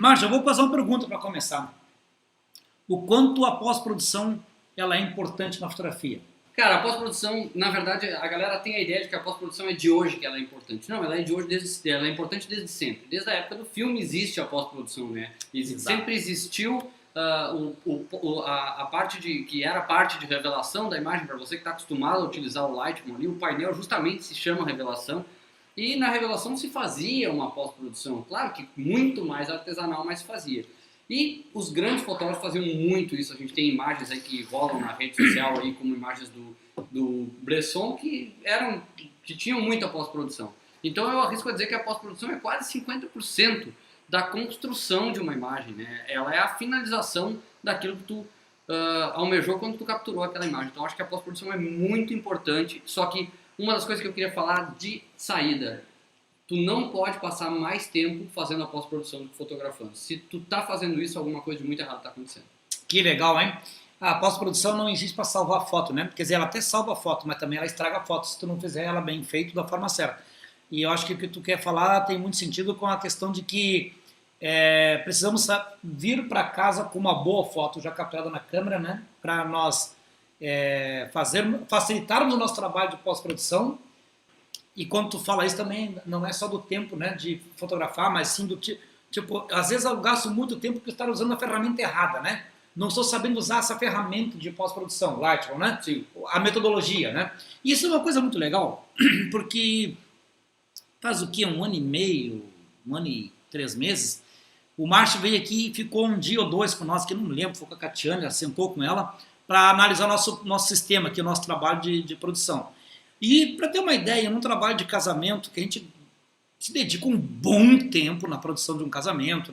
Márcia, eu vou fazer uma pergunta para começar. O quanto a pós-produção ela é importante na fotografia? Cara, a pós-produção, na verdade, a galera tem a ideia de que a pós-produção é de hoje que ela é importante. Não, ela é de hoje ela é importante desde sempre. Desde a época do filme existe a pós-produção, né? Sempre existiu a parte que era parte de revelação da imagem, para você que está acostumado a utilizar o Lightroom ali, o painel justamente se chama revelação. E na revelação se fazia uma pós-produção, claro que muito mais artesanal, mas se fazia. E os grandes fotógrafos faziam muito isso. A gente tem imagens aí que rolam na rede social aí, como imagens do Bresson, que tinham muita pós-produção. Então eu arrisco a dizer que a pós-produção é quase 50% da construção de uma imagem, né? Ela é a finalização daquilo que tu almejou quando tu capturou aquela imagem. Então eu acho que a pós-produção é muito importante, só que uma das coisas que eu queria falar de saída: tu não pode passar mais tempo fazendo a pós-produção do que fotografando. Se tu tá fazendo isso, alguma coisa de muito errado tá acontecendo. Que legal, hein? A pós-produção não existe para salvar a foto, né? Quer dizer, ela até salva a foto, mas também ela estraga a foto se tu não fizer ela bem feita da forma certa. E eu acho que o que tu quer falar tem muito sentido com a questão de que precisamos vir para casa com uma boa foto já capturada na câmera, né? Para nós facilitarmos o nosso trabalho de pós-produção. E quando tu fala isso também, não é só do tempo, né, de fotografar, mas sim do tipo, às vezes eu gasto muito tempo porque estou usando a ferramenta errada, né? Não estou sabendo usar essa ferramenta de pós-produção, Lightroom, né? Sim. A metodologia, né? E isso é uma coisa muito legal, porque faz o quê? 1 ano e meio, 1 ano e 3 meses, o Márcio veio aqui e ficou 1 dia ou 2 com nós, que eu não me lembro, foi com a Catiane, sentou com ela, para analisar nosso sistema aqui, o nosso trabalho de produção. E para ter uma ideia, num trabalho de casamento, que a gente se dedica um bom tempo na produção de um casamento,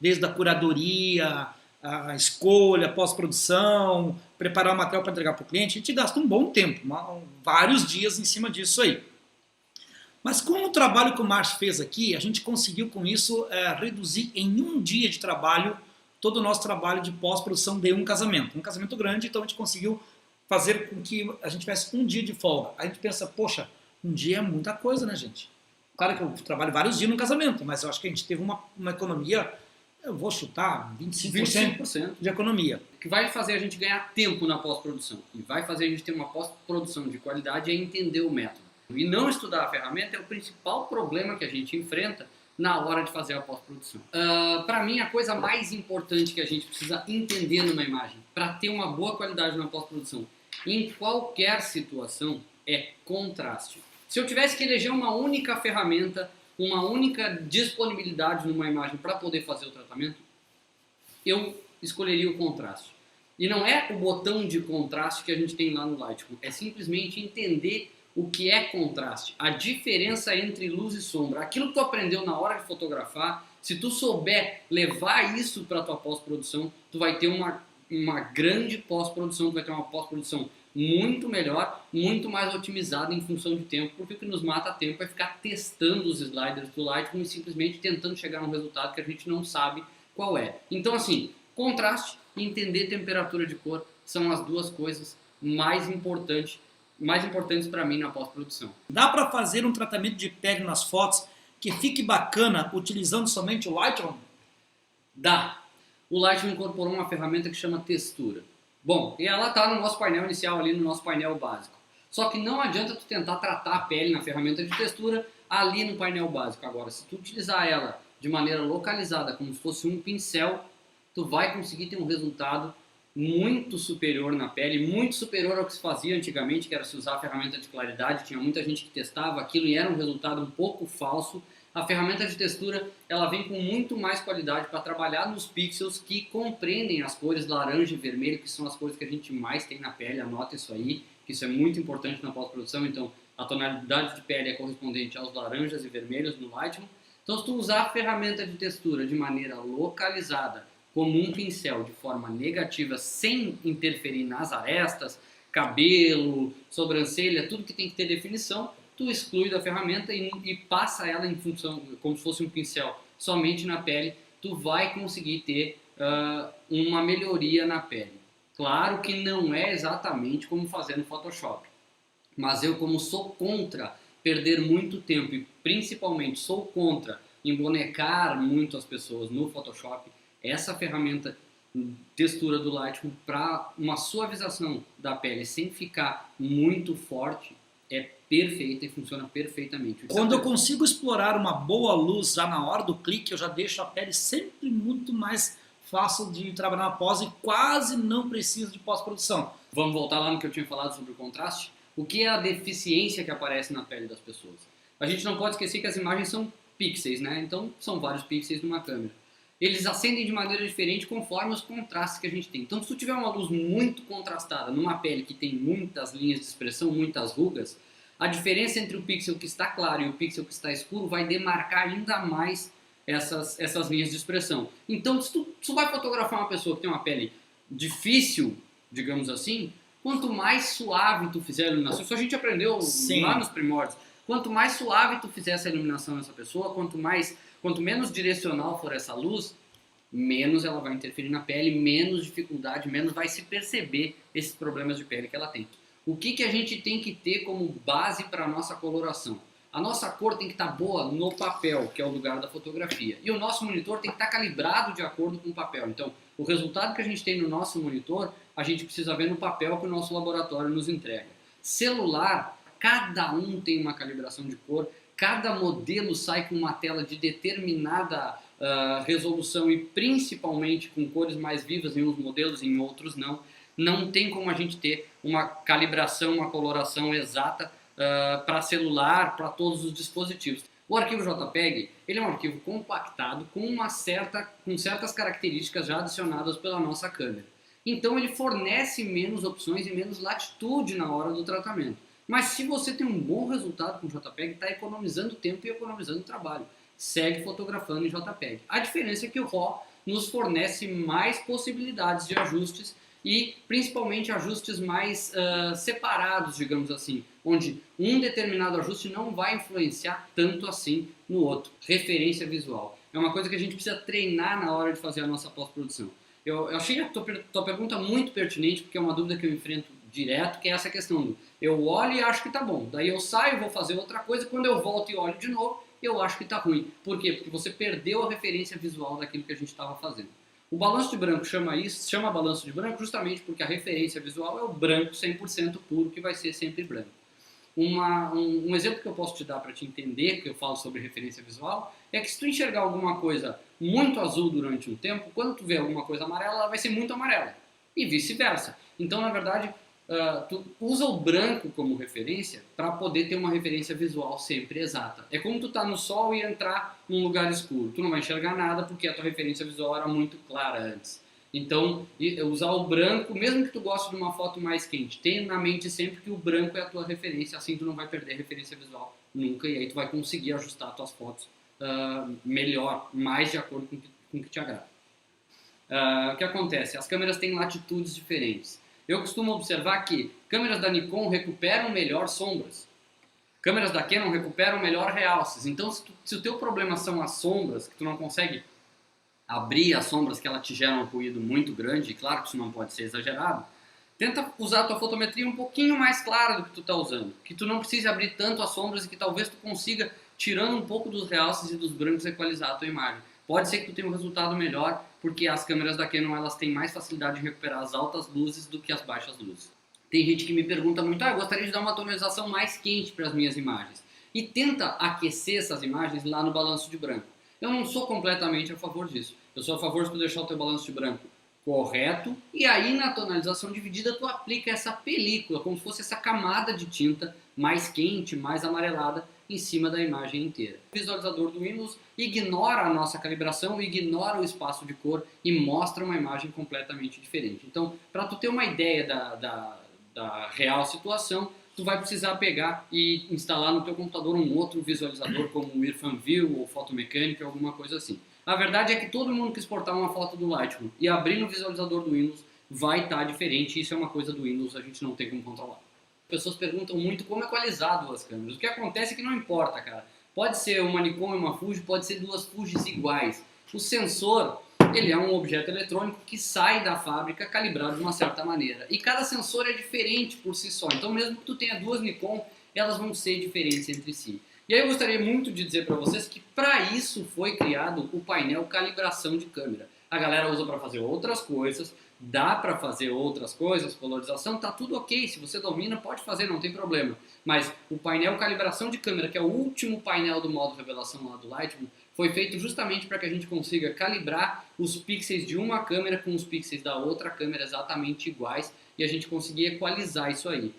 desde a curadoria, a escolha, a pós-produção, preparar o material para entregar para o cliente, a gente gasta um bom tempo, vários dias em cima disso aí. Mas com o trabalho que o Márcio fez aqui, a gente conseguiu com isso reduzir em 1 dia de trabalho todo o nosso trabalho de pós-produção de um casamento. Um casamento grande, então a gente conseguiu fazer com que a gente tivesse 1 dia de folga. Aí a gente pensa, poxa, 1 dia é muita coisa, né, gente? Claro que eu trabalho vários dias no casamento, mas eu acho que a gente teve uma economia, eu vou chutar, 25% de economia. O que vai fazer a gente ganhar tempo na pós-produção e vai fazer a gente ter uma pós-produção de qualidade é entender o método. E não estudar a ferramenta é o principal problema que a gente enfrenta na hora de fazer a pós-produção. Para mim, a coisa mais importante que a gente precisa entender numa imagem, para ter uma boa qualidade na pós-produção, em qualquer situação, é contraste. Se eu tivesse que eleger uma única ferramenta, uma única disponibilidade numa imagem para poder fazer o tratamento, eu escolheria o contraste. E não é o botão de contraste que a gente tem lá no Lightroom, é simplesmente entender o que é contraste, a diferença entre luz e sombra, aquilo que tu aprendeu na hora de fotografar. Se tu souber levar isso para a tua pós-produção, tu vai ter uma grande pós-produção, tu vai ter uma pós-produção muito melhor, muito mais otimizada em função de tempo, porque o que nos mata tempo é ficar testando os sliders do Lightroom e simplesmente tentando chegar a um resultado que a gente não sabe qual é. Então assim, contraste e entender temperatura de cor são as duas coisas mais importantes para mim na pós-produção. Dá para fazer um tratamento de pele nas fotos que fique bacana utilizando somente o Lightroom? Dá. O Lightroom incorporou uma ferramenta que chama textura. Bom, e ela está no nosso painel inicial ali, no nosso painel básico. Só que não adianta tu tentar tratar a pele na ferramenta de textura ali no painel básico. Agora, se tu utilizar ela de maneira localizada, como se fosse um pincel, tu vai conseguir ter um resultado muito superior na pele, muito superior ao que se fazia antigamente, que era se usar a ferramenta de claridade. Tinha muita gente que testava aquilo e era um resultado um pouco falso. A ferramenta de textura, ela vem com muito mais qualidade para trabalhar nos pixels que compreendem as cores laranja e vermelho, que são as cores que a gente mais tem na pele. Anota isso aí, que isso é muito importante na pós-produção. Então, a tonalidade de pele é correspondente aos laranjas e vermelhos no Lightroom. Então, se tu usar a ferramenta de textura de maneira localizada, como um pincel, de forma negativa, sem interferir nas arestas, cabelo, sobrancelha, tudo que tem que ter definição, tu exclui da ferramenta e passa ela em função, como se fosse um pincel, somente na pele, tu vai conseguir ter uma melhoria na pele. Claro que não é exatamente como fazer no Photoshop, mas eu, como sou contra perder muito tempo e principalmente sou contra embonecar muito as pessoas no Photoshop, essa ferramenta textura do Lightroom para uma suavização da pele sem ficar muito forte é perfeita e funciona perfeitamente. Quando eu consigo explorar uma boa luz já na hora do clique, eu já deixo a pele sempre muito mais fácil de trabalhar na pós e quase não preciso de pós-produção. Vamos voltar lá no que eu tinha falado sobre o contraste? O que é a deficiência que aparece na pele das pessoas? A gente não pode esquecer que as imagens são pixels, né? Então são vários pixels numa câmera. Eles acendem de maneira diferente conforme os contrastes que a gente tem. Então se tu tiver uma luz muito contrastada numa pele que tem muitas linhas de expressão, muitas rugas, a diferença entre o pixel que está claro e o pixel que está escuro vai demarcar ainda mais essas linhas de expressão. Então se tu vai fotografar uma pessoa que tem uma pele difícil, digamos assim, quanto mais suave tu fizer a iluminação, isso a gente aprendeu lá nos primórdios, quanto mais suave tu fizer essa iluminação nessa pessoa, quanto menos direcional for essa luz, menos ela vai interferir na pele, menos dificuldade, menos vai se perceber esses problemas de pele que ela tem. O que a gente tem que ter como base para a nossa coloração? A nossa cor tem que estar boa no papel, que é o lugar da fotografia. E o nosso monitor tem que estar calibrado de acordo com o papel. Então, o resultado que a gente tem no nosso monitor, a gente precisa ver no papel que o nosso laboratório nos entrega. Celular, cada um tem uma calibração de cor, cada modelo sai com uma tela de determinada resolução e principalmente com cores mais vivas em uns modelos e em outros não. Não tem como a gente ter uma calibração, uma coloração exata para celular, para todos os dispositivos. O arquivo JPEG, ele é um arquivo compactado com certas características já adicionadas pela nossa câmera. Então ele fornece menos opções e menos latitude na hora do tratamento. Mas se você tem um bom resultado com JPEG, está economizando tempo e economizando trabalho. Segue fotografando em JPEG. A diferença é que o RAW nos fornece mais possibilidades de ajustes e principalmente ajustes mais separados, digamos assim, onde um determinado ajuste não vai influenciar tanto assim no outro. Referência visual. É uma coisa que a gente precisa treinar na hora de fazer a nossa pós-produção. Eu achei a tua pergunta muito pertinente, porque é uma dúvida que eu enfrento direto, que é essa questão do eu olho e acho que tá bom, daí eu saio, vou fazer outra coisa, quando eu volto e olho de novo, eu acho que tá ruim. Por quê? Porque você perdeu a referência visual daquilo que a gente estava fazendo. O balanço de branco chama balanço de branco justamente porque a referência visual é o branco 100% puro, que vai ser sempre branco. Um exemplo que eu posso te dar para te entender que eu falo sobre referência visual é que se tu enxergar alguma coisa muito azul durante um tempo, quando tu vê alguma coisa amarela, ela vai ser muito amarela e vice-versa. Então, na verdade, tu usa o branco como referência para poder ter uma referência visual sempre exata. É como tu tá no sol e entrar num lugar escuro. Tu não vai enxergar nada porque a tua referência visual era muito clara antes. Então, usar o branco, mesmo que tu goste de uma foto mais quente, tenha na mente sempre que o branco é a tua referência, assim tu não vai perder a referência visual nunca, e aí tu vai conseguir ajustar as tuas fotos melhor, mais de acordo com o que te agrada. O que acontece? As câmeras têm latitudes diferentes. Eu costumo observar que câmeras da Nikon recuperam melhor sombras. Câmeras da Canon recuperam melhor realces. Então, se o teu problema são as sombras, que tu não consegue abrir as sombras, que ela te gera um ruído muito grande, e claro que isso não pode ser exagerado, tenta usar a tua fotometria um pouquinho mais clara do que tu está usando. Que tu não precise abrir tanto as sombras e que talvez tu consiga, tirando um pouco dos realces e dos brancos, equalizar a tua imagem. Pode ser que tu tenha um resultado melhor, porque as câmeras da Canon elas têm mais facilidade de recuperar as altas luzes do que as baixas luzes. Tem gente que me pergunta muito, eu gostaria de dar uma tonalização mais quente para as minhas imagens. E tenta aquecer essas imagens lá no balanço de branco. Eu não sou completamente a favor disso. Eu sou a favor de tu deixar o teu balanço de branco correto e aí na tonalização dividida tu aplica essa película, como se fosse essa camada de tinta mais quente, mais amarelada em cima da imagem inteira. O visualizador do Windows ignora a nossa calibração, ignora o espaço de cor e mostra uma imagem completamente diferente. Então, para tu ter uma ideia da real situação, tu vai precisar pegar e instalar no teu computador um outro visualizador como o IrfanView ou Photomechanic ou alguma coisa assim. A verdade é que todo mundo que exportar uma foto do Lightroom e abrir no visualizador do Windows vai estar diferente, isso é uma coisa do Windows, a gente não tem como controlar. As pessoas perguntam muito como equalizar duas câmeras. O que acontece é que não importa, cara. Pode ser uma Nikon e uma Fuji, pode ser duas Fujis iguais. O sensor, ele é um objeto eletrônico que sai da fábrica calibrado de uma certa maneira. E cada sensor é diferente por si só. Então mesmo que tu tenha duas Nikon, elas vão ser diferentes entre si. E aí eu gostaria muito de dizer para vocês que para isso foi criado o painel calibração de câmera. A galera usa para fazer outras coisas, dá para fazer outras coisas, colorização, tá tudo ok, se você domina pode fazer, não tem problema. Mas o painel calibração de câmera, que é o último painel do modo revelação lá do Lightroom, foi feito justamente para que a gente consiga calibrar os pixels de uma câmera com os pixels da outra câmera exatamente iguais e a gente conseguir equalizar isso aí.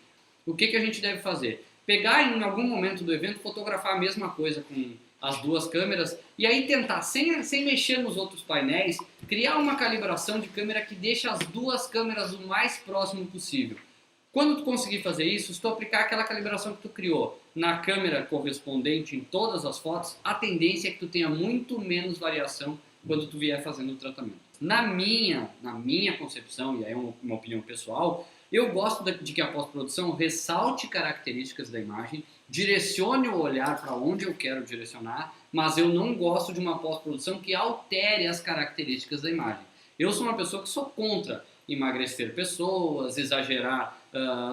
O que a gente deve fazer? Pegar em algum momento do evento, fotografar a mesma coisa com as duas câmeras e aí tentar, sem mexer nos outros painéis, criar uma calibração de câmera que deixe as duas câmeras o mais próximo possível. Quando tu conseguir fazer isso, se tu aplicar aquela calibração que tu criou na câmera correspondente em todas as fotos, a tendência é que tu tenha muito menos variação quando tu vier fazendo o tratamento. Na minha concepção, e aí é uma opinião pessoal, eu gosto de que a pós-produção ressalte características da imagem, direcione o olhar para onde eu quero direcionar, mas eu não gosto de uma pós-produção que altere as características da imagem. Eu sou uma pessoa que sou contra emagrecer pessoas, exagerar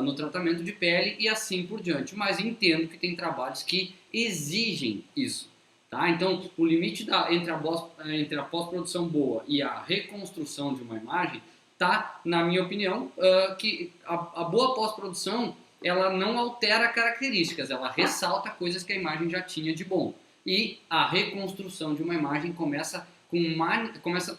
no tratamento de pele e assim por diante, mas entendo que tem trabalhos que exigem isso. Tá? Então, o limite entre a pós-produção boa e a reconstrução de uma imagem tá, na minha opinião, que a boa pós-produção ela não altera características, ela ressalta coisas que a imagem já tinha de bom. E a reconstrução de uma imagem começa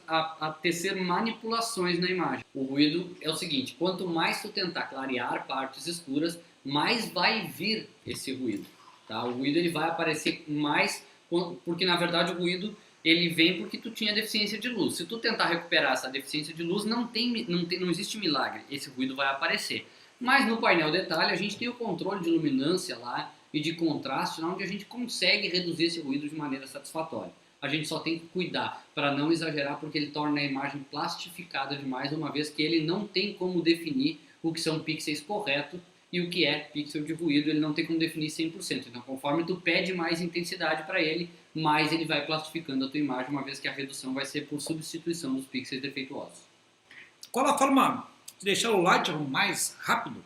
a tecer manipulações na imagem. O ruído é o seguinte, quanto mais tu tentar clarear partes escuras, mais vai vir esse ruído. Tá? O ruído ele vai aparecer mais, porque na verdade o ruído ele vem porque tu tinha deficiência de luz. Se tu tentar recuperar essa deficiência de luz, não existe milagre, esse ruído vai aparecer. Mas no painel detalhe a gente tem o controle de luminância lá e de contraste, onde a gente consegue reduzir esse ruído de maneira satisfatória. A gente só tem que cuidar para não exagerar, porque ele torna a imagem plastificada demais, uma vez que ele não tem como definir o que são pixels corretos e o que é pixel de ruído, ele não tem como definir 100%. Então, conforme tu pede mais intensidade para ele, mais ele vai plastificando a tua imagem, uma vez que a redução vai ser por substituição dos pixels defeituosos. Qual a forma de deixar o Lightroom mais rápido?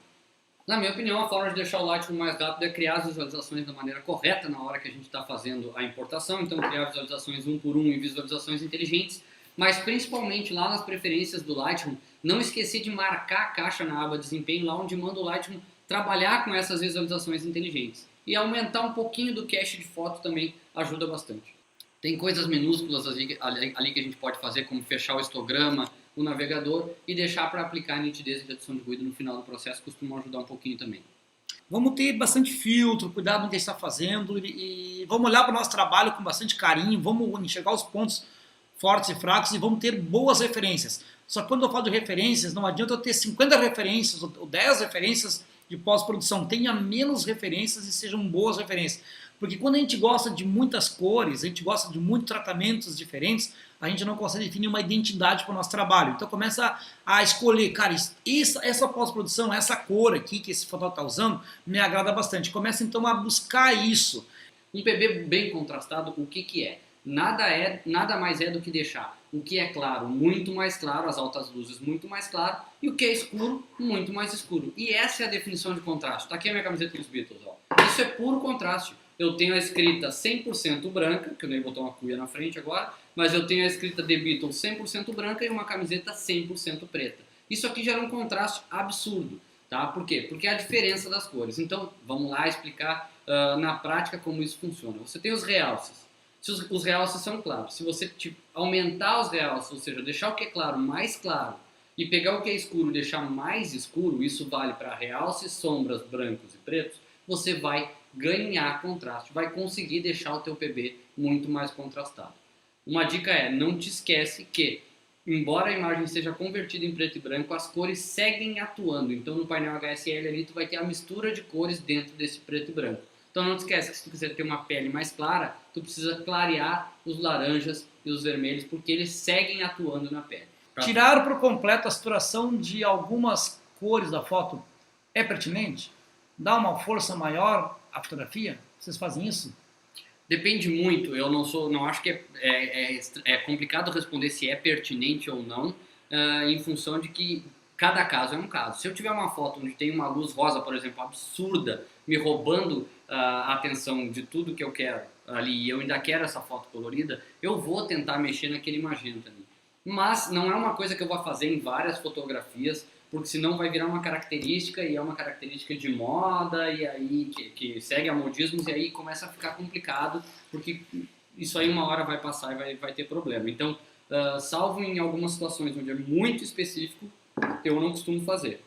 Na minha opinião, a forma de deixar o Lightroom mais rápido é criar as visualizações da maneira correta na hora que a gente está fazendo a importação. Então, criar visualizações um por um e visualizações inteligentes. Mas, principalmente, lá nas preferências do Lightroom, não esquecer de marcar a caixa na aba desempenho, lá onde manda o Lightroom trabalhar com essas visualizações inteligentes. E aumentar um pouquinho do cache de foto também ajuda bastante. Tem coisas minúsculas ali que a gente pode fazer, como fechar o histograma, o navegador e deixar para aplicar a nitidez e redução de ruído no final do processo costumam ajudar um pouquinho também. Vamos ter bastante filtro, cuidado no que a gente está fazendo e vamos olhar para o nosso trabalho com bastante carinho, vamos enxergar os pontos fortes e fracos e vamos ter boas referências. Só que quando eu falo de referências, não adianta eu ter 50 referências ou 10 referências de pós-produção. Tenha menos referências e sejam boas referências. Porque quando a gente gosta de muitas cores, a gente gosta de muitos tratamentos diferentes, a gente não consegue definir uma identidade para o nosso trabalho. Então começa a escolher, cara, essa pós-produção, essa cor aqui que esse fotógrafo está usando, me agrada bastante. Começa então a buscar isso. Um PB bem contrastado, o que é? Nada mais é do que deixar o que é claro muito mais claro, as altas luzes muito mais claro, e o que é escuro muito mais escuro. E essa é a definição de contraste. Está aqui a minha camiseta dos Beatles. Ó. Isso é puro contraste. Eu tenho a escrita 100% branca, que eu nem botar uma cuia na frente agora, mas eu tenho a escrita The Beatles 100% branca e uma camiseta 100% preta. Isso aqui gera um contraste absurdo, tá? Por quê? Porque é a diferença das cores. Então, vamos lá explicar na prática como isso funciona. Você tem os realces. Os realces são claros. Se você aumentar os realces, ou seja, deixar o que é claro mais claro, e pegar o que é escuro e deixar mais escuro, isso vale para realces, sombras, brancos e pretos, você vai ganhar contraste, vai conseguir deixar o teu PB muito mais contrastado. Uma dica é, não te esquece que, embora a imagem seja convertida em preto e branco, as cores seguem atuando. Então no painel HSL ali tu vai ter a mistura de cores dentro desse preto e branco. Então não te esquece que se tu quiser ter uma pele mais clara, tu precisa clarear os laranjas e os vermelhos, porque eles seguem atuando na pele. Tirar por completo a saturação de algumas cores da foto é pertinente? Dá uma força maior à fotografia? Vocês fazem isso? Depende muito, eu não acho que é complicado responder se é pertinente ou não, em função de que Cada caso é um caso. Se eu tiver uma foto onde tem uma luz rosa, por exemplo, absurda, me roubando a atenção de tudo que eu quero ali, e eu ainda quero essa foto colorida, eu vou tentar mexer naquele magenta ali. Mas não é uma coisa que eu vou fazer em várias fotografias, porque senão vai virar uma característica, e é uma característica de moda, e aí que segue a modismos, e aí começa a ficar complicado, porque isso aí uma hora vai passar e vai ter problema. Então, salvo em algumas situações onde é muito específico, eu não costumo fazer.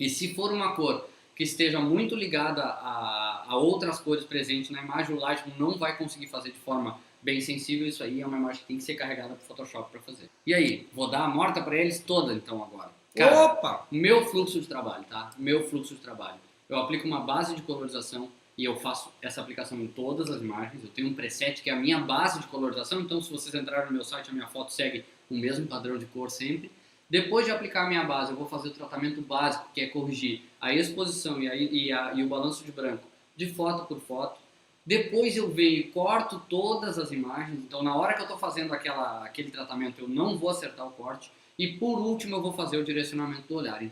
E se for uma cor que esteja muito ligada a outras cores presentes na imagem, o Lightroom não vai conseguir fazer de forma bem sensível. Isso aí é uma imagem que tem que ser carregada para o Photoshop para fazer. E aí, vou dar a morta para eles toda então agora. Cara, Opa! meu fluxo de trabalho, tá? Meu fluxo de trabalho. Eu aplico uma base de colorização e eu faço essa aplicação em todas as imagens. Eu tenho um preset que é a minha base de colorização, então se vocês entrarem no meu site, a minha foto segue o mesmo padrão de cor sempre. Depois de aplicar a minha base, eu vou fazer o tratamento básico, que é corrigir a exposição e o balanço de branco de foto por foto. Depois eu venho e corto todas as imagens, então na hora que eu estou fazendo aquele tratamento eu não vou acertar o corte. E por último eu vou fazer o direcionamento do olhar.